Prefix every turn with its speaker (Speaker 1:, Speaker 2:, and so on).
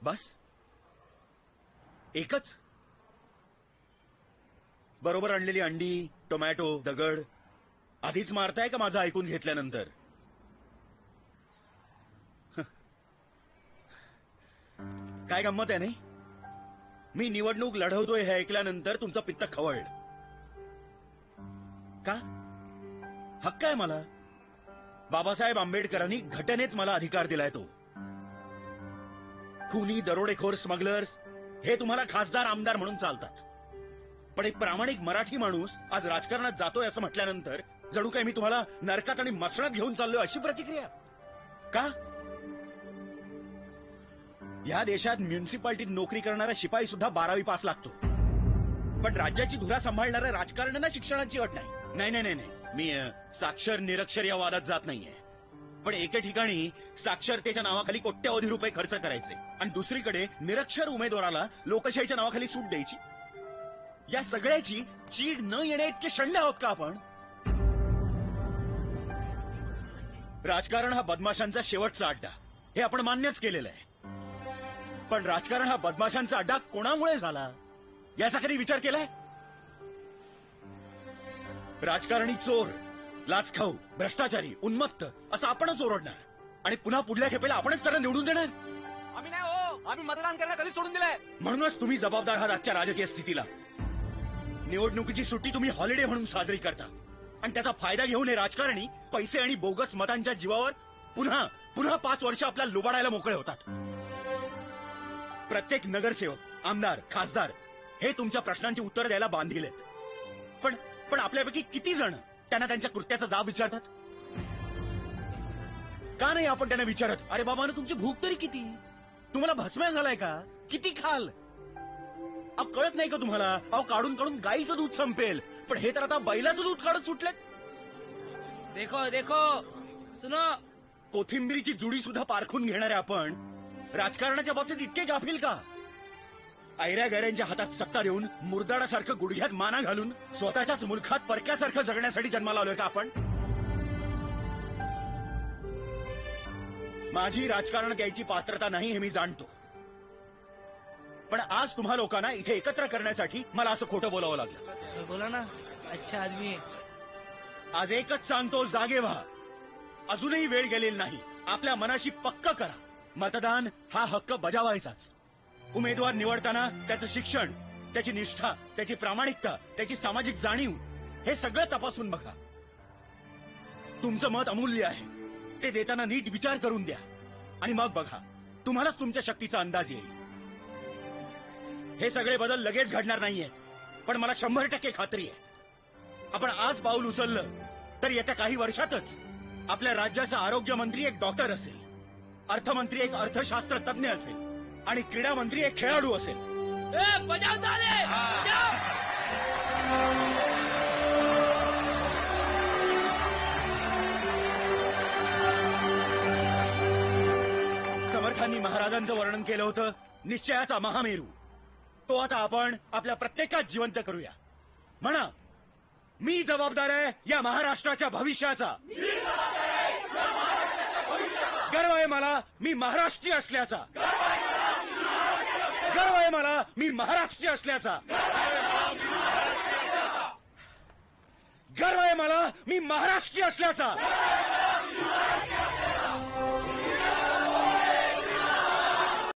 Speaker 1: बस एकच? बरोबर आणलेली अंडी, टोमॅटो, दगड आधीच मारताय का माझं ऐकून घेतल्यानंतर? काय गंमत आहे नाही? मी निवडणूक लढवतोय हे ऐकल्यानंतर तुमचं पित्त खवळलं का? हक्क आहे मला. बाबासाहेब आंबेडकरांनी घटनेत मला अधिकार दिलाय. तो खुनी, दरोडेखोर, स्मगलर्स हे तुम्हाला खासदार आमदार म्हणून चालतात, पण एक प्रामाणिक मराठी माणूस आज राजकारणात जातोय असं म्हटल्यानंतर जणू काय मी तुम्हाला नरकात आणि मसणात घेऊन चाललोय अशी प्रतिक्रिया का? या देशात म्युनिसिपालिटीत नोकरी करणारा शिपाई सुद्धा 12वी पास लागतो, पण राज्याची धुरा सांभाळणाऱ्या राजकारण्यांना शिक्षणाची अट नाही. नाही नाही नाही, मी साक्षर निरक्षर या वादात जात नाहीये, पण एके ठिकाणी साक्षरतेच्या नावाखाली कोट्यवधी रुपये खर्च करायचे आणि दुसरीकडे निरक्षर उमेदवाराला लोकशाहीच्या नावाखाली सूट द्यायची. या सगळ्याची चीड न येण्या इतके शंड आहोत का आपण? राजकारण हा बदमाशांचा शेवटचा अड्डा हे आपण मान्यच केलेलं आहे, पण राजकारण हा बदमाशांचा अड्डा कोणामुळे झाला याचा कधी विचार केलाय? राजकारणी चोर, लाचखाऊ, भ्रष्टाचारी, उन्मत्त असं आपणच ओरडणार आणि पुन्हा पुढल्या खेपेला आपणच त्यांना निवडून देणार.
Speaker 2: आम्ही नाही हो, आम्ही मतदान करणं कधी सोडून दिलंय.
Speaker 1: म्हणूनच तुम्ही जबाबदार आहात आजच्या राजकीय स्थितीला. निवडणुकीची सुट्टी तुम्ही हॉलिडे म्हणून साजरी करता आणि त्याचा फायदा घेऊन हे राजकारणी पैसे आणि बोगस मतांच्या जीवावर पुन्हा पुन्हा 5 वर्ष आपल्याला लुबाडायला मोकळे होतात. प्रत्येक नगरसेवक, आमदार, खासदार हे तुमच्या प्रश्नांची उत्तर द्यायला बांधील आहेत, पण आपल्यापैकी किती जण त्यांना त्यांच्या कृत्याचा जाब विचारतात? का नाही आपण त्यांना विचारत, अरे बाबांनो तुमची भूक तरी किती? तुम्हाला भस्म्या झालाय का? किती खाल? अहो कळत नाही का तुम्हाला? अहो काढून काढून गाईचं दूध संपेल, पण हे तर आता बैलाचं दूध काढत सुटलेत.
Speaker 2: देखो देखो सुनो,
Speaker 1: कोथिंबीरीची जुडी सुद्धा पारखून घेणारे आपण राजकारणाच्या बाबतीत इतके गाफील का? ऐऱ्या गैऱ्यांच्या हातात सत्ता देऊन मुरदाडासारखं गुडघ्यात माना घालून स्वतःच्याच मुलखात परक्यासारखं जगण्यासाठी जन्माला आलोय का आपण? माझी राजकारण द्यायची पात्रता नाही हे मी जाणतो, पण आज तुम्हा लोकांना इथे एकत्र करण्यासाठी मला असं खोटं बोलावं लागलं.
Speaker 2: बोला ना, अच्छा आदमी.
Speaker 1: आज एकच सांगतो, जागे व्हा. अजूनही वेळ गेलेली नाही. आपल्या मनाशी पक्क करा, मतदान हा हक्क बजावायचाच. उमेदवार निवडताना त्याचं शिक्षण, त्याची निष्ठा, त्याची प्रामाणिकता, त्याची सामाजिक जाणीव हे सगळं तपासून बघा. तुमचं मत अमूल्य आहे, ते देताना नीट विचार करून द्या आणि मग बघा, तुम्हालाच तुमच्या शक्तीचा अंदाज येईल. हे सगळे बदल लगेच घडणार नाहीयेत, पण मला 100% खात्री आहे, आपण आज पाऊल उचललं तर येत्या काही वर्षातच आपल्या राज्याचा आरोग्यमंत्री एक डॉक्टर असेल, अर्थमंत्री एक अर्थशास्त्र तज्ञ असेल आणि क्रीडा मंत्री एक खेळाडू असेल. समर्थांनी महाराजांचं वर्णन केलं होतं, निश्चयाचा महामेरू. तो आता आपण आपल्या प्रत्येकात जिवंत करूया. म्हणा, मी जबाबदार आहे या महाराष्ट्राच्या भविष्याचा. गर्व आहे मला मी महाराष्ट्रीय असल्याचा. गर्व आहे मला मी महाराष्ट्रीय असल्याचा. गर्व आहे मला मी महाराष्ट्रीय असल्याचा.